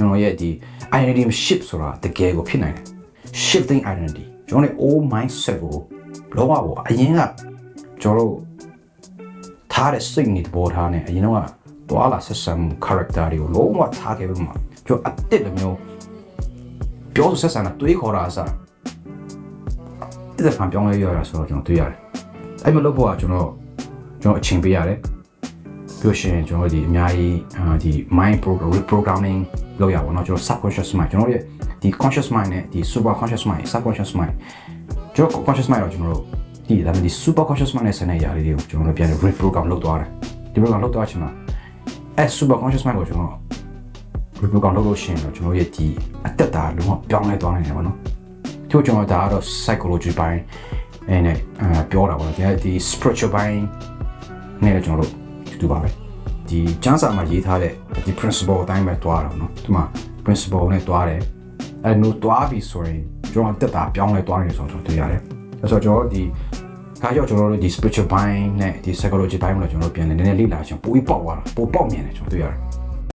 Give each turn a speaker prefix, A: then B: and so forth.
A: ကျွန်တော်ရဲ့ဒီ identity shift ဆိုတာတကယ်ကိုဖြစ်နိုင်တယ် shifting identity ကျွန်တော်ရဲ့ old mindset ကိုလောကပေါ်အရင်ကကျွန်တော်တို့ထားတဲ့စိတ်နေပေါ်ထားနေအရင်တော့တွာလာဆက်ဆံ character တွေကိုလုံးဝထားခဲ့ပြီးမှကျွန်တော်အစ်စ်လိုမျိုးပြောဆက်ဆံတာတွေးခေါ်တာအစားတစ်ခါပြောင်းလဲရတာဆိုတော့ကျွန်တော်တွေ့ရတယ်အဲ့မလို့ဖို့ကကျွန်တော်အချိန်ပေးရတယ်ပြောရှင်ကျွန်တော်ဒီအများကြီးဒီ mind reprogramming လုပ်ရပါတော့ကျွန်တော် subconscious mind ကျွန်တော်ရဲ့ဒီ conscious mind နဲ့ဒီ super conscious mind subconscious mind ကျွန်တော် conscious mind တော့ကျွန်တော်တို့ဒီဒါပေမဲ့ဒီ super conscious mind နဲ့ဆင်တဲ့ຢာလေးတွေကိုကျွန်တော်တို့ပြန် reprogram လုပ်သွားတယ်ဒီ program လုပ်သွားချင်တာအဲ super conscious mind ကိုကျွန်တော် reprogram လုပ်လို့ရှိရင်တော့ကျွန်တော်ရဲ့ဒီအသက်တာလုံးဝပြောင်းလဲသွားနိုင်တယ်ပေါ့နော်ကျွန်တော်ဒါကတော့ psychology ဘိုင်းနဲ့ပြောတာပေါ့နော်ဒီ spiritual ဘိုင်းနဲ့ကျွန်တော်တို့တူပါပဲဒီကျမ်းစာမှာရေးထားတဲ့ဒီ principle အတိုင်းပဲတွားတာနော်ဒီမှာ principle နဲ့တွားတယ်အဲလို့တွားပြီဆိုရင်ကျွန်တော်တက်တာပြောင်းလဲတွားနေဆိုတော့တွေ့ရတယ်အဲဆိုတော့ကျွန်တော်ဒီခါကြောကျွန်တော်တို့ဒီ spiritual ဘိုင်းနဲ့ဒီ psychology ဘိုင်းမှာကျွန်တော်တို့ပြန်နေနည်းနည်းလေ့လာချင်ပိုပြီးပေါက်သွားတာပိုပေါက်မြင်တယ်ကျွန်တော်တွေ့ရတယ်